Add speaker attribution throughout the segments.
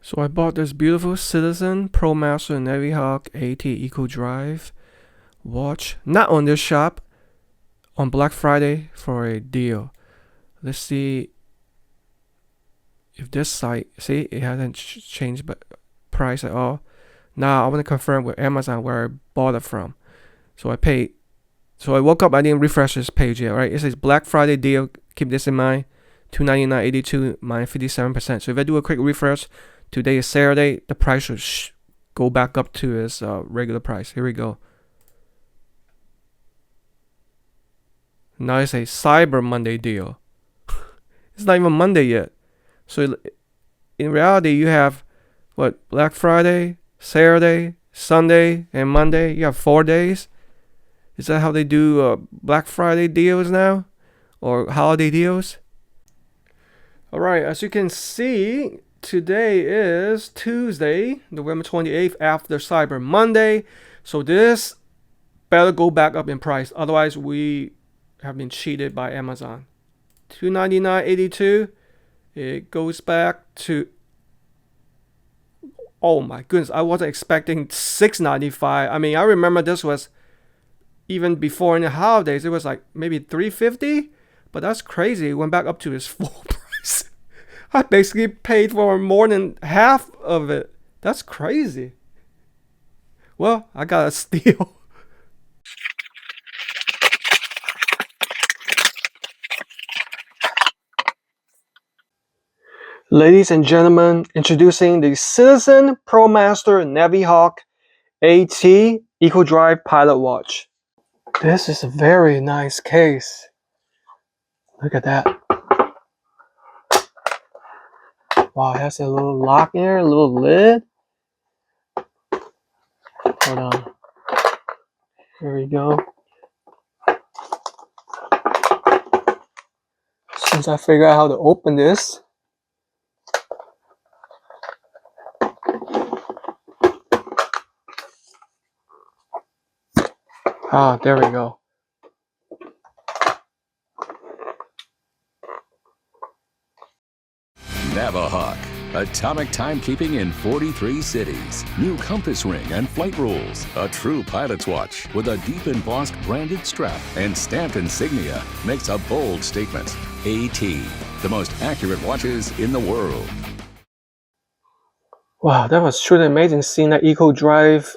Speaker 1: So I bought this beautiful Citizen Promaster Navihawk AT Eco Drive watch, not on this shop, on Black Friday for a deal. Let's see if this site, see, it hasn't changed but price at all. Now I want to confirm with Amazon where I bought it from. So I woke up, I didn't refresh this page yet, right? It says Black Friday deal, keep this in mind, $299.82 minus 57%. So if I do a quick refresh, today is Saturday, the price should go back up to its regular price. Here we go. Now it's a Cyber Monday deal. It's not even Monday yet. So in reality, you have what, Black Friday, Saturday, Sunday, and Monday. You have 4 days. Is that how they do Black Friday deals now, or holiday deals? All right, as you can see, today is Tuesday, November 28th, after Cyber Monday. So this better go back up in price. Otherwise, we have been cheated by Amazon. $299.82. It goes back to, oh my goodness, I wasn't expecting $695. I mean, I remember this was even before in the holidays, it was like maybe $350, but that's crazy. It went back up to its full price. I basically paid for more than half of it. That's crazy. Well, I got a steal. Ladies and gentlemen, introducing the Citizen Promaster Navihawk AT Eco Drive Pilot Watch. This is a very nice case. Look at that. Wow, it has a little lock here, a little lid. Hold on. Here we go. Since I figure out how to open this. Ah, there we go.
Speaker 2: Navihawk. Atomic timekeeping in 43 cities. New compass ring and flight rules. A true pilot's watch with a deep embossed branded strap and stamped insignia makes a bold statement. AT, the most accurate watches in the world.
Speaker 1: Wow, that was truly amazing seeing that Eco Drive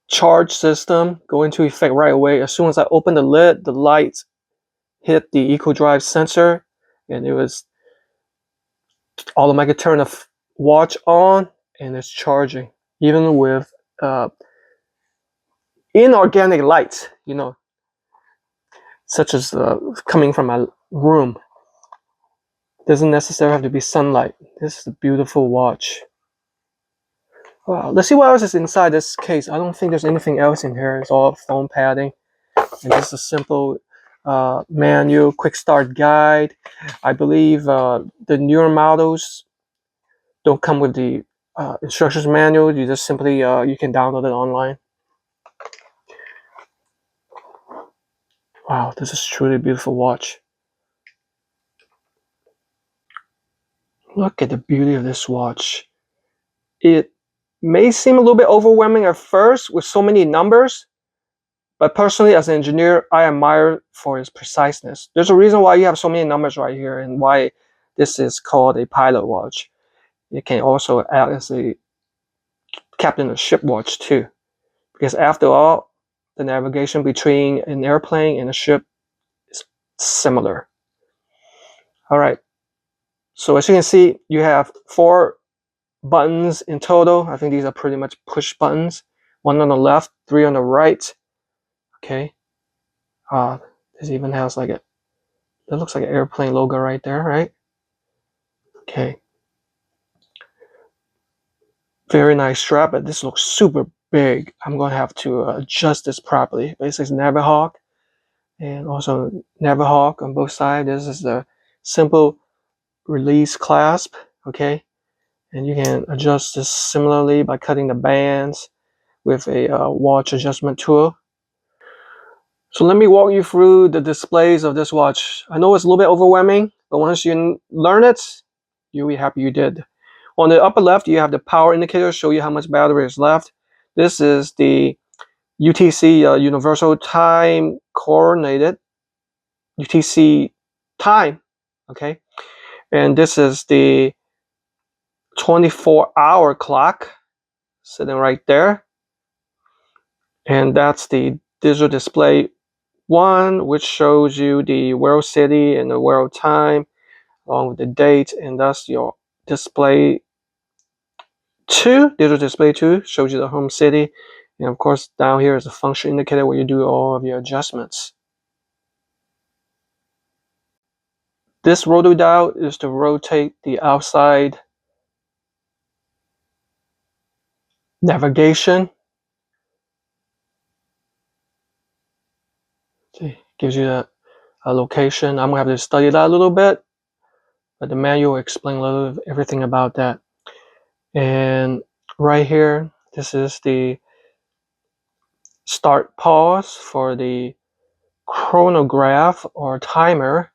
Speaker 1: charge system go into effect right away. As soon as I opened the lid, the light hit the Eco Drive sensor, and it was automatically turn the watch on, and it's charging, even with inorganic light, you know, such as coming from my room. Doesn't necessarily have to be sunlight. This is a beautiful watch. Wow, let's see what else is inside this case. I don't think there's anything else in here. It's all foam padding, and this is a simple manual quick start guide. I believe the newer models don't come with the instructions manual. You just simply you can download it online. Wow, this is truly a beautiful watch. Look at the beauty of this watch. It may seem a little bit overwhelming at first with so many numbers, but personally, as an engineer, I admire for its preciseness. There's a reason why you have so many numbers right here and why this is called a pilot watch. It can also act as a captain of ship watch too, because after all, the navigation between an airplane and a ship is similar. All right, so as you can see, you have 4 buttons in total. I think these are pretty much push buttons. 1 on the left, 3 on the right. Okay. This even has like that looks like an airplane logo right there, right? Okay. Very nice strap, but this looks super big. I'm going to have to adjust this properly. It says Navihawk and also Navihawk on both sides. This is the simple release clasp, okay? And you can adjust this similarly by cutting the bands with a watch adjustment tool. So let me walk you through the displays of this watch. I know it's a little bit overwhelming, but once you learn it, you'll be happy you did. On the upper left, you have the power indicator, show you how much battery is left. This is the UTC Universal Time Coordinated UTC time, okay? And this is the 24-hour clock sitting right there. And that's the digital display 1, which shows you the world city and the world time along with the date, and that's your display 2. Digital display 2 shows you the home city, and of course down here is a function indicator where you do all of your adjustments. This rotor dial is to rotate the outside navigation. See, gives you a location. I'm gonna have to study that a little bit, but the manual will explain a little of everything about that. And right here, this is the start pause for the chronograph or timer,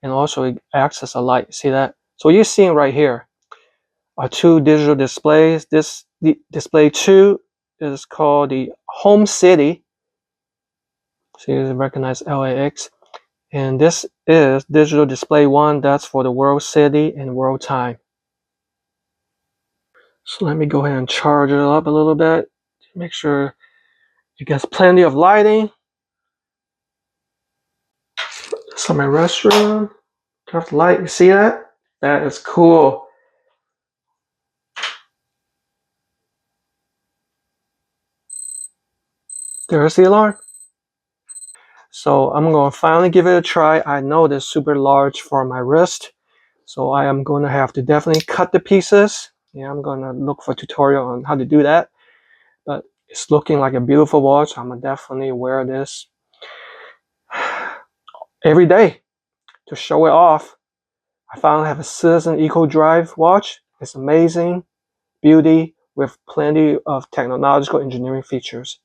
Speaker 1: and also it acts as a light. See that? So what you're seeing right here are 2 digital displays. This display 2 is called the home city. So you recognize LAX. And this is digital display 1. That's for the world city and world time. So let me go ahead and charge it up a little bit to make sure it gets plenty of lighting. So my restroom, turn off the light. You see that? That is cool. There's the alarm. So I'm going to finally give it a try. I know this is super large for my wrist, so I am going to have to definitely cut the pieces. Yeah, I'm going to look for a tutorial on how to do that. But it's looking like a beautiful watch. I'm going to definitely wear this every day to show it off. I finally have a Citizen Eco Drive watch. It's amazing beauty with plenty of technological engineering features.